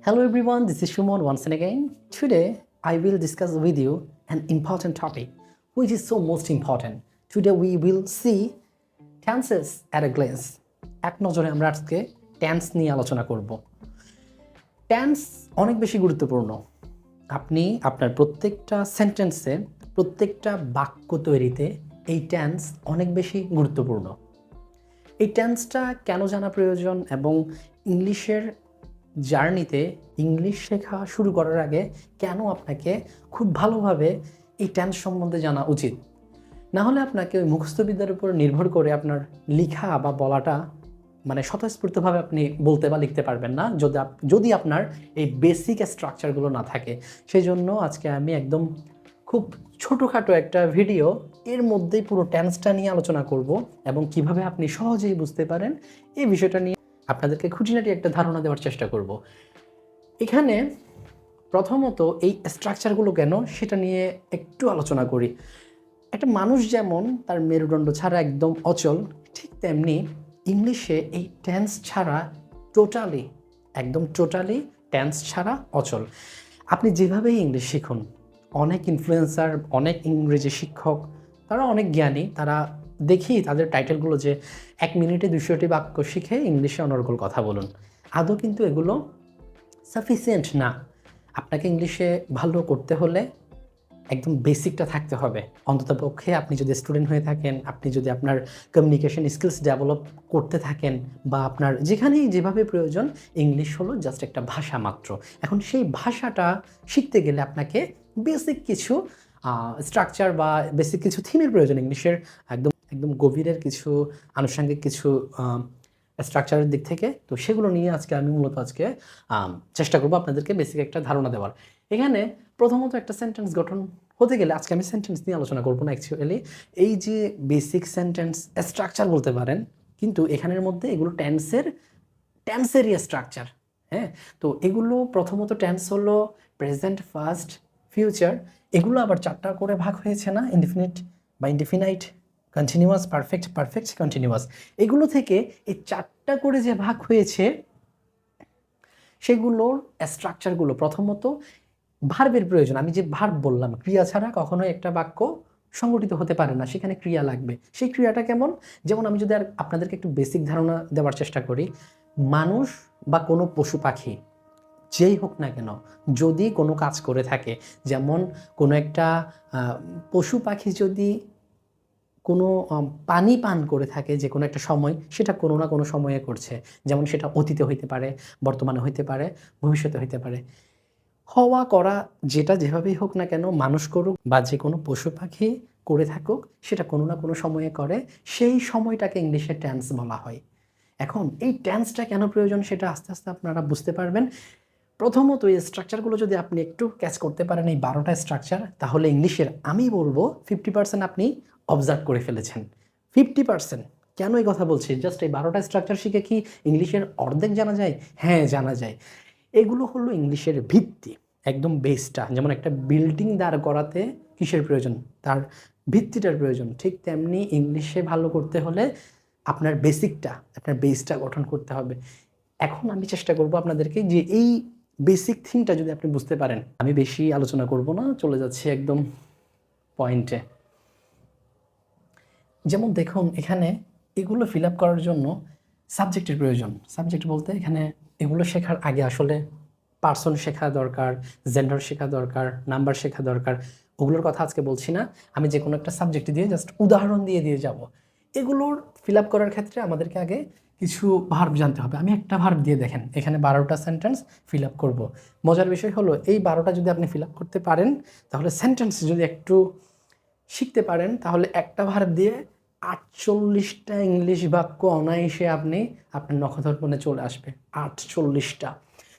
Hello everyone, this is Sumon once and again. Today I will discuss with you an important topic which is so most important. Today we will see tenses at a glance. এক নজরে আমরা আজকে tense নিয়ে আলোচনা করব। Tense অনেক বেশি গুরুত্বপূর্ণ। আপনি আপনার প্রত্যেকটা সেন্টেন্সে প্রত্যেকটা বাক্য তৈরিতে এই টেন্স অনেক বেশি গুরুত্বপূর্ণ। এই টেন্সটা কেন জানা প্রয়োজন এবং ইংলিশের জার্নিতে ইংলিশ শেখা শুরু করার আগে কেন আপনাকে খুব ভালোভাবে এই টেন্স সম্বন্ধে জানা উচিত। না হলে আপনাকে ওই মুখস্থবিদ্যার উপর নির্ভর করে আপনার লেখা বা বলাটা স্বতঃস্ফূর্তভাবে আপনি বলতে বা লিখতে পারবেন না যদি আপনার এই বেসিক স্ট্রাকচারগুলো না থাকে। সেই জন্য আজকে আমি একদম খুব ছোটোখাটো একটা ভিডিও এর মধ্যেই পুরো টেন্সটা নিয়ে আলোচনা করব এবং কিভাবে আপনি সহজেই বুঝতে পারেন এই বিষয়টা নিয়ে আপনাদেরকে খুঁটিনাটি একটা ধারণা দেওয়ার চেষ্টা করব। এখানে প্রথমত এই স্ট্রাকচারগুলো কেন সেটা নিয়ে একটু আলোচনা করি। একটা মানুষ যেমন তার মেরুদণ্ড ছাড়া একদম অচল, ঠিক তেমনি ইংলিশে এই টেন্স ছাড়া টোটালি টেন্স ছাড়া অচল। আপনি যেভাবেই ইংলিশ শিখুন, অনেক ইনফ্লুয়েন্সার, অনেক ইংরেজি শিক্ষক, তারা অনেক জ্ঞানী, তারা দেখি তাদের টাইটেলগুলো যে 1 মিনিটে 200টি বাক্য শিখে ইংলিশে অনর্গল কথা বলুন। আদৌ কিন্তু এগুলো সাফিসিয়েন্ট না। আপনাকে ইংলিশে ভালো করতে হলে একদম বেসিকটা থাকতে হবে। অন্ততপক্ষে আপনি যদি স্টুডেন্ট হয়ে থাকেন, আপনি যদি আপনার কমিউনিকেশন স্কিলস ডেভেলপ করতে থাকেন বা আপনার যেখানেই যেভাবে প্রয়োজন, ইংলিশ হলো জাস্ট একটা ভাষা মাত্র। এখন সেই ভাষাটা শিখতে গেলে আপনাকে বেসিক কিছু স্ট্রাকচার বা বেসিক কিছু থিমের প্রয়োজন। ইংলিশের একদম গভীরের কিছু আনুষঙ্গিক কিছু স্ট্রাকচারের দিক থেকে, তো সেগুলো নিয়ে আমি মূলত চেষ্টা করবো আপনাদেরকে বেসিক একটা ধারণা দেওয়ার। এখানে প্রথমত একটা সেন্টেন্স গঠন হতে গেলে আজকে আমি সেন্টেন্স নিয়ে আলোচনা করবো না, অ্যাকচুয়ালি এই যে বেসিক সেন্টেন্স স্ট্রাকচার বলতে পারেন, কিন্তু এখানের মধ্যে এগুলো টেন্সেরই স্ট্রাকচার। হ্যাঁ, তো এগুলো প্রথমত টেন্স হলো প্রেজেন্ট, ফার্স্ট, ফিউচার। এগুলো আবার 4টা করে ভাগ হয়েছে না, ইনডিফিনিট বা ইনডিফিনাইট, কন্টিনিউয়াস, পারফেক্ট কন্টিনিউয়াস। এগুলো থেকে এই 4টা করে যে ভাগ হয়েছে সেগুলোর স্ট্রাকচারগুলো প্রথমত ভার্বের প্রয়োজন। আমি যে ভার্ব বললাম, ক্রিয়া ছাড়া কখনোই একটা বাক্য সংগঠিত হতে পারে না, সেখানে ক্রিয়া লাগবে। সেই ক্রিয়াটা কেমন? যেমন আমি যদি আপনাদেরকে একটু বেসিক ধারণা দেওয়ার চেষ্টা করি, মানুষ বা কোনো পশু পাখি যেই হোক না কেন যদি কোনো কাজ করে থাকে, যেমন কোনো একটা পশু পাখি যদি কোনো পানি পান করে থাকে যে কোনো একটা সময়, সেটা কোনো না কোনো সময়ে করছে। যেমন সেটা অতীতে হইতে পারে, বর্তমানে হইতে পারে, ভবিষ্যতে হইতে পারে। হওয়া করা যেটা যেভাবেই হোক না কেন, মানুষ করুক বা যে কোনো পশু পাখি করে থাকুক, সেটা কোনো না কোনো সময়ে করে। সেই সময়টাকে ইংলিশে টেন্স বলা হয়। এখন এই টেন্সটা কেন প্রয়োজন সেটা আস্তে আস্তে আপনারা বুঝতে পারবেন। প্রথমত এই স্ট্রাকচারগুলো যদি আপনি একটু ক্যাচ করতে পারেন, এই 12টা স্ট্রাকচার, তাহলে ইংলিশের আমি বলবো 50% আপনি অবজার্ভ করে ফেলেছেন। 50%। কেন এই কথা বলছি? জাস্ট এই 12টা স্ট্রাকচার শিখে কি ইংলিশের অর্ধেক জানা যায়? হ্যাঁ, জানা যায়। এগুলো হলো ইংলিশের ভিত্তি, একদম বেসটা। যেমন একটা বিল্ডিং দাঁড় করাতে কিসের প্রয়োজন? তার ভিত্তিটার প্রয়োজন। ঠিক তেমনি ইংলিশে ভালো করতে হলে আপনার বেসটা গঠন করতে হবে। এখন আমি চেষ্টা করব আপনাদেরকে যে এই বেসিক থিমটা যদি আপনি বুঝতে পারেন, আমি বেশি আলোচনা করব না, চলে যাচ্ছি একদম পয়েন্টে। যেমন দেখুন, এখানে এগুলো ফিল আপ করার জন্য সাবজেক্টের প্রয়োজন। সাবজেক্ট বলতে এখানে এগুলো শেখার আগে আসলে পার্সন শেখা দরকার, জেন্ডার শেখা দরকার, নাম্বার শেখা দরকার। ওগুলোর কথা আজকে বলছি না, আমি যে কোনো একটা সাবজেক্ট দিয়ে জাস্ট উদাহরণ দিয়ে যাব। এগুলোর ফিল আপ করার ক্ষেত্রে আমাদেরকে আগে কিছু ভার্ব জানতে হবে। আমি একটা ভার্ব দিয়ে দেখেন, এখানে 12টা সেন্টেন্স ফিল আপ করবো। মজার বিষয় হলো এই 12টা যদি আপনি ফিল আপ করতে পারেন, তাহলে সেন্টেন্স যদি একটু শিখতে পারেন, তাহলে একটা ভার্ব দিয়ে 48টা ইংলিশ বাক্য অনায়াসে আপনার নখদর্পণে চলে আসবে। 48টা।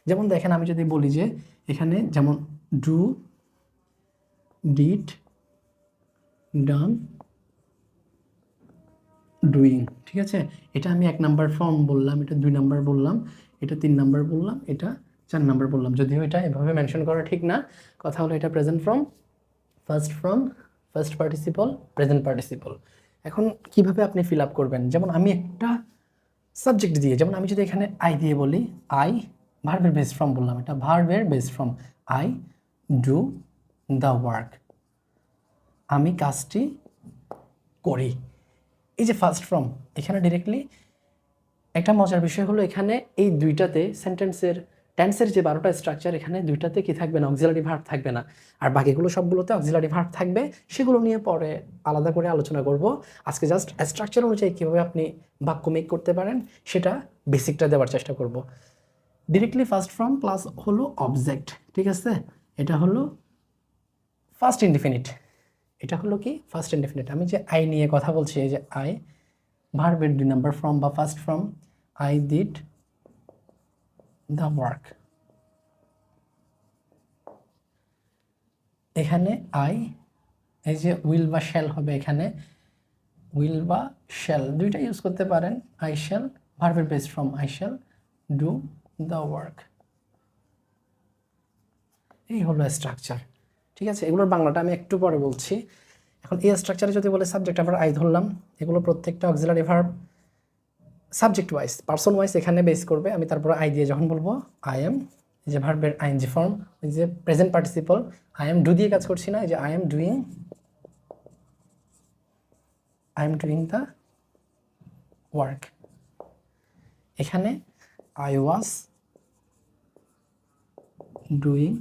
যেমন দেখেন, আমি যদি বলি যে এখানে যেমন ডু, ডিড, ডান, ডুইং, ঠিক আছে? এটা আমি 1 নাম্বার ফর্ম বললাম, এটা 2 নাম্বার বললাম, এটা 3 নাম্বার বললাম, এটা 4 নাম্বার বললাম। যদিও এটা এভাবে মেনশন করা ঠিক না। কথা হলো এটা present form, first participle, present participle. এখন কিভাবে আপনি ফিল আপ করবেন? যেমন আমি একটা সাবজেক্ট দিয়ে, যেমন আমি যদি এখানে আই দিয়ে বলি, আই ভার্বের বেস ফ্রম বললাম, এটা ভার্বের base form. I do the work, আমি কাজটি করি। এই যে ফার্স্ট ফ্রম, এখানে ডিরেক্টলি একটা মজার বিষয় হলো এখানে এই দুইটাতে সেন্টেন্সের টেন্সের যে 12টা স্ট্রাকচার, এখানে দুইটাতে কি থাকবে না, অক্সিলারি ভার্ব থাকবে না, আর বাকিগুলো সবগুলোতে অক্সিলারি ভার্ব থাকবে। সেগুলো নিয়ে পরে আলাদা করে আলোচনা করব। আজকে জাস্ট স্ট্রাকচার অনুযায়ী কীভাবে আপনি বাক্য মেক করতে পারেন সেটা বেসিকটা দেওয়ার চেষ্টা করব। ডিরেক্টলি ফার্স্ট ফ্রম প্লাস হলো অবজেক্ট, ঠিক আছে? এটা হলো ফার্স্ট ইনডিফিনিট, এটা হলো কি ফার্স্ট ইনডিফিনিট। আমি যে আই নিয়ে কথা বলছি, এই যে আই, ভার্বের 2 নাম্বার ফ্রম বা first from, I did the work. এখানে আই, এই যে উইল বা শ্যাল হবে, এখানে উইল বা শ্যাল দুইটা ইউজ করতে পারেন। আই শ্যাল, ভার্বের base form I shall do the work. এই হলো স্ট্রাকচার, ঠিক আছে? এগুলোর বাংলাটা আমি একটু পরে বলছি। এখন এই স্ট্রাকচারে যদি বলে সাবজেক্ট, আবার আই ধরলাম, এগুলো প্রত্যেকটা auxiliary verb subject wise, person wise এখানে বেস করবে। আমি তারপরে আই দিয়ে যখন বলবো আই এম, এই যে ভার্বের আইএনজি ফর্ম, ওই যে present participle, I am do দিয়ে কাজ করছি না, এই যে I am doing the work. এখানে I was doing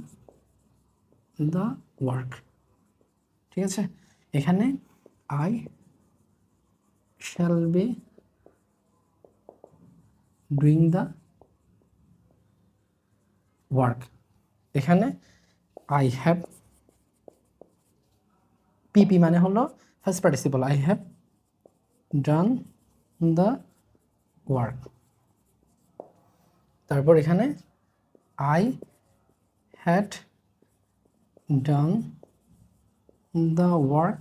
the work, ঠিক আছে? এখানে I shall be doing the work. এখানে আই হ্যাভ, পিপি মানে হলো first participle, I have done the work. তারপর এখানে I had done the work.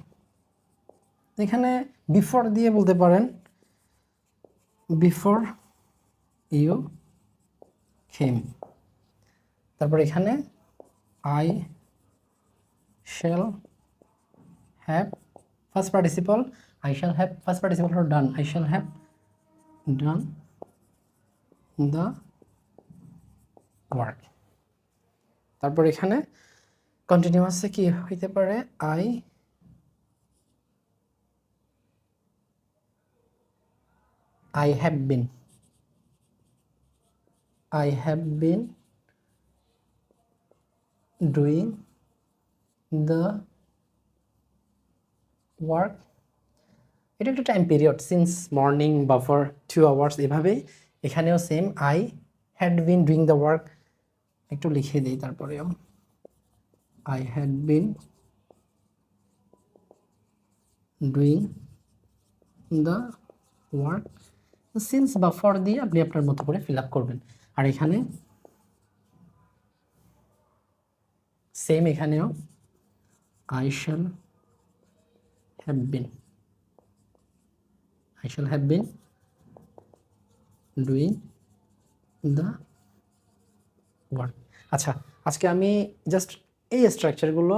এখানে বিফোর দিয়ে বলতে পারেন, বিফোর ইউ কেম। তারপর এখানে I shall have, first participle, I shall have, first participle হলো done, I shall have done the work. তারপর এখানে কন্টিনিউয়াসে কি হইতে পারে, I have been, I have been doing the work. এটা একটা টাইম পিরিয়ড, সিন্স মর্নিং বা ফর 2 আওয়ার্স, এভাবেই এখানেও same I had been doing the work. একটু লিখে দিই তারপরেও, I had been doing the work. Since বা ফর দিয়ে আপনি আপনার মতো করে ফিল আপ করবেন। আর এখানে সেম, এখানেও I shall have been, I shall have been doing the work. আচ্ছা, আজকে আমি জাস্ট এই স্ট্রাকচারগুলো,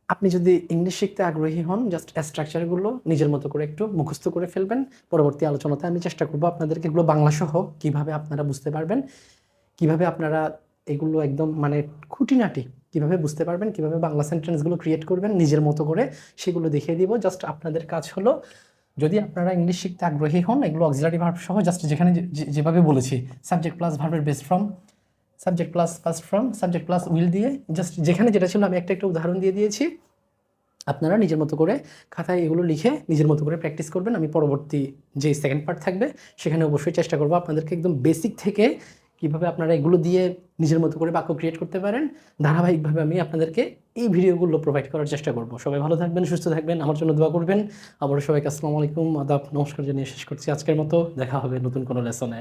আপনি যদি ইংলিশ শিখতে আগ্রহী হন, জাস্ট স্ট্রাকচারগুলো নিজের মতো করে একটু মুখস্থ করে ফেলবেন। পরবর্তী আলোচনাতে আমি চেষ্টা করব আপনাদেরকে এগুলো বাংলা সহ কীভাবে আপনারা বুঝতে পারবেন, কিভাবে আপনারা এগুলো একদম মানে খুঁটিনাটি কীভাবে বুঝতে পারবেন, কীভাবে বাংলা সেন্টেন্সগুলো ক্রিয়েট করবেন নিজের মতো করে, সেগুলো দেখিয়ে দিব। জাস্ট আপনাদের কাজ হলো, যদি আপনারা ইংলিশ শিখতে আগ্রহী হন, এগুলো অক্সিলারি ভার্ব সহ জাস্ট যেখানে যেভাবে বলেছি, সাবজেক্ট প্লাস ভার্বের base form, subject plus first from, subject plus will দিয়ে, জাস্ট যেখানে যেটা ছিল আমি একটা উদাহরণ দিয়ে দিয়েছি। আপনারা নিজের মতো করে খাতায় এগুলো লিখে নিজের মতো করে প্র্যাকটিস করবেন। আমি পরবর্তী যে সেকেন্ড পার্ট থাকবে সেখানে অবশ্যই চেষ্টা করবো আপনাদেরকে একদম বেসিক থেকে কীভাবে আপনারা এগুলো দিয়ে নিজের মতো করে বাক্য ক্রিয়েট করতে পারেন, ধারাবাহিকভাবে আমি আপনাদেরকে এই ভিডিওগুলো প্রোভাইড করার চেষ্টা করব। সবাই ভালো থাকবেন, সুস্থ থাকবেন, আমার জন্য দোয়া করবেন। আবার সবাইকে আসসালামু আলাইকুম, আদাব, নমস্কার জানিয়ে শেষ করছি আজকের মতো। দেখা হবে নতুন কোনো লেসনে।